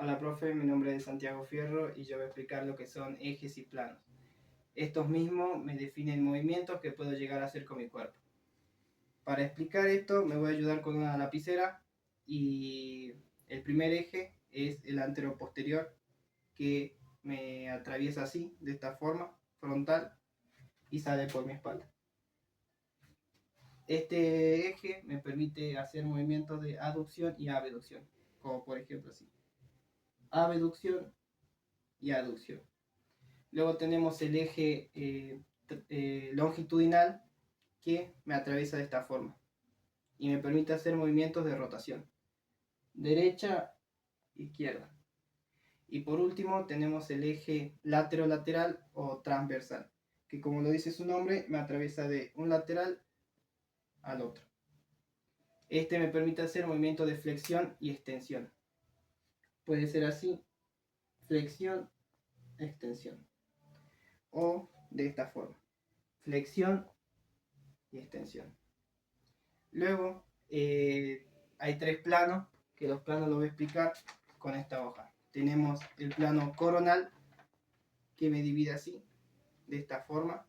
Hola profe, mi nombre es Santiago Fierro y yo voy a explicar lo que son ejes y planos. Estos mismos me definen movimientos que puedo llegar a hacer con mi cuerpo. Para explicar esto me voy a ayudar con una lapicera y el primer eje es el anteroposterior, que me atraviesa así, de esta forma, frontal, y sale por mi espalda. Este eje me permite hacer movimientos de aducción y abducción, como por ejemplo así. Abducción y aducción. Luego tenemos el eje longitudinal, que me atraviesa de esta forma y me permite hacer movimientos de rotación, derecha, izquierda. Y por último tenemos el eje lateral o transversal, que como lo dice su nombre, me atraviesa de un lateral al otro. Este me permite hacer movimientos de flexión y extensión. Puede ser así: flexión, extensión. O de esta forma: flexión y extensión. Luego hay tres planos, que los planos los voy a explicar con esta hoja. Tenemos el plano coronal, que me divide así, de esta forma,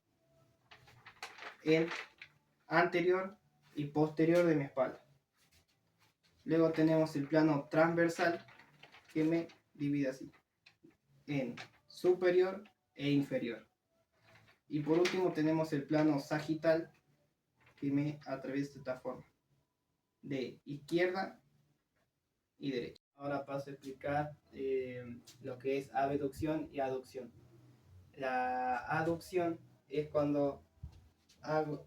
en anterior y posterior de mi espalda. Luego tenemos el plano transversal, que me divide así, en superior e inferior. Y por último tenemos el plano sagital, que me atraviesa de esta forma, de izquierda y derecha. Ahora paso a explicar lo que es abducción y aducción. La aducción es cuando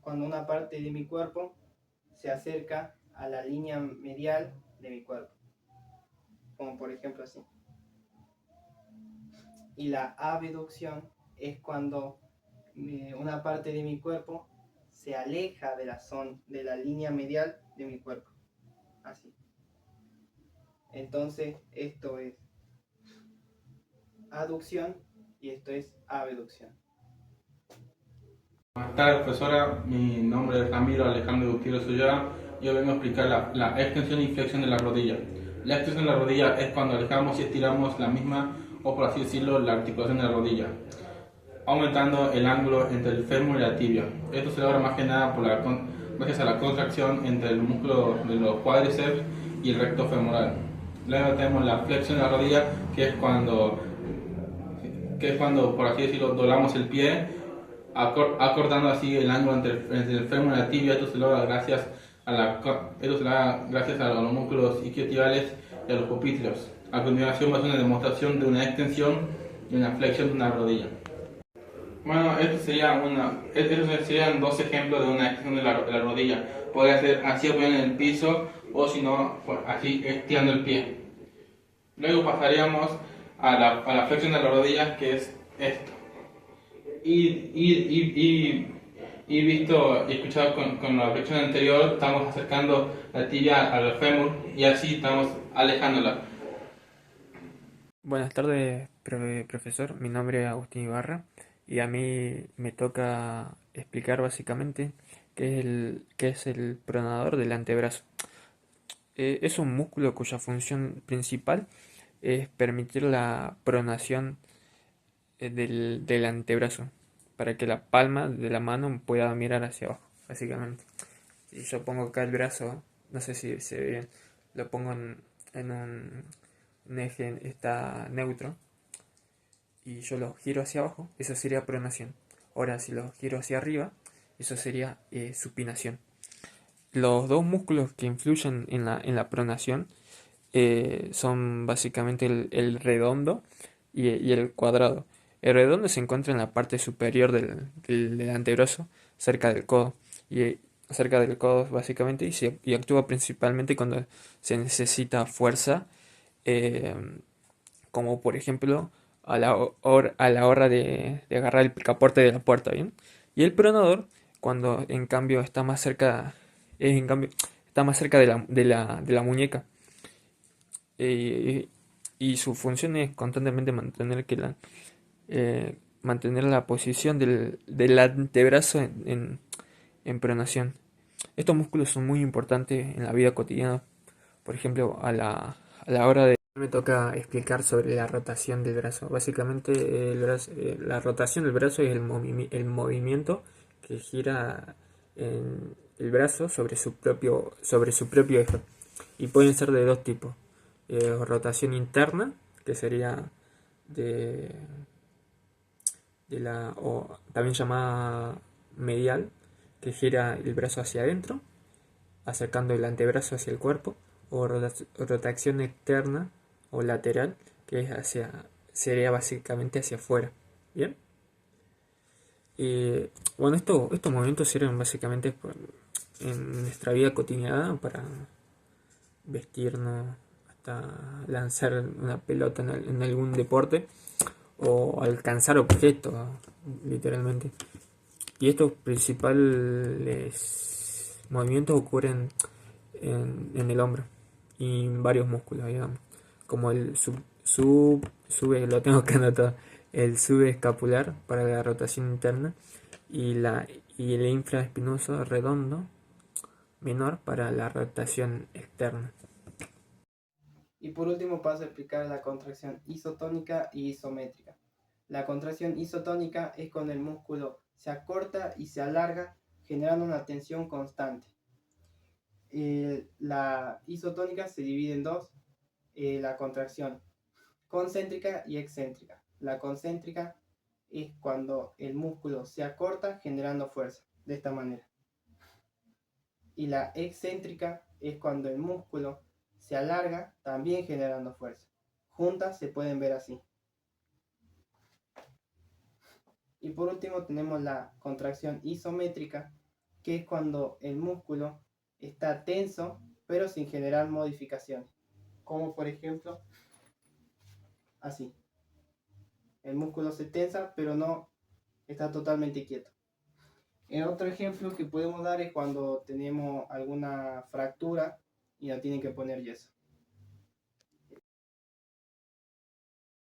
una parte de mi cuerpo se acerca a la línea medial de mi cuerpo, como por ejemplo así. Y la abducción es cuando una parte de mi cuerpo se aleja de la línea medial de mi cuerpo, así. Entonces esto es aducción y esto es abducción. Buenas tardes, profesora. Mi nombre es Ramiro Alejandro Gutiérrez Ulloa. Yo vengo a explicar la extensión y flexión de la rodilla. La extensión de la rodilla es cuando alejamos y estiramos la misma, o por así decirlo, la articulación de la rodilla, aumentando el ángulo entre el fémur y la tibia. Esto se logra más que nada gracias a la contracción entre el músculo de los cuádriceps y el recto femoral. Luego tenemos la flexión de la rodilla, que es cuando, por así decirlo, doblamos el pie, acortando así el ángulo entre el fémur y la tibia. Esto se logra gracias a los músculos isquiotibiales y a los pupitrios. A continuación va a ser una demostración de una extensión y una flexión de una rodilla. Bueno, estos serían dos ejemplos de una extensión de la rodilla. Podría ser así apoyando en el piso, o si no, pues así estirando el pie. Luego pasaríamos a la flexión de la rodilla, que es esto. Y visto y escuchado con la flexión anterior, estamos acercando la tibia al fémur y así estamos alejándola. Buenas tardes, profesor. Mi nombre es Agustín Ibarra y a mí me toca explicar básicamente qué es el pronador del antebrazo. Es un músculo cuya función principal es permitir la pronación del antebrazo para que la palma de la mano pueda mirar hacia abajo, básicamente. Si yo pongo acá el brazo, no sé si se ve bien, lo pongo en un eje, está neutro, y yo lo giro hacia abajo, eso sería pronación. Ahora si lo giro hacia arriba, eso sería supinación. Los dos músculos que influyen en la pronación son básicamente el redondo y el cuadrado. El redondo se encuentra en la parte superior del antebrazo, cerca del codo. Cerca del codo básicamente, y actúa principalmente cuando se necesita fuerza, eh, como por ejemplo a la hora de agarrar el picaporte de la puerta, ¿bien? Y el pronador, cuando en cambio está más cerca de la muñeca. Eh, y su función es constantemente mantener la posición del antebrazo en pronación. Estos músculos son muy importantes en la vida cotidiana, por ejemplo, a la hora de Me toca explicar sobre la rotación del brazo. Básicamente, la rotación del brazo es el movimiento que gira el brazo sobre su propio eje. Y pueden ser de dos tipos. Rotación interna, que sería de, o también llamada medial, que gira el brazo hacia adentro, acercando el antebrazo hacia el cuerpo, o rotación externa o lateral, que es sería básicamente hacia afuera. ¿Bien? Bueno, estos movimientos sirven básicamente en nuestra vida cotidiana para vestirnos, hasta lanzar una pelota en algún deporte o alcanzar objetos, literalmente. Y estos principales movimientos ocurren en el hombro y en varios músculos, digamos, como lo tengo que anotar, el subescapular para la rotación interna y el infraespinoso redondo menor para la rotación externa. Y por último paso a explicar la contracción isotónica y isométrica. La contracción isotónica es cuando el músculo se acorta y se alarga generando una tensión constante. La isotónica se divide en dos, la contracción concéntrica y excéntrica. La concéntrica es cuando el músculo se acorta generando fuerza, de esta manera. Y la excéntrica es cuando el músculo se alarga, también generando fuerza. Juntas se pueden ver así. Y por último tenemos la contracción isométrica, que es cuando el músculo está tenso, pero sin generar modificaciones. Como por ejemplo, así. El músculo se tensa, pero no está totalmente quieto. Otro ejemplo que podemos dar es cuando tenemos alguna fractura y nos tienen que poner yeso.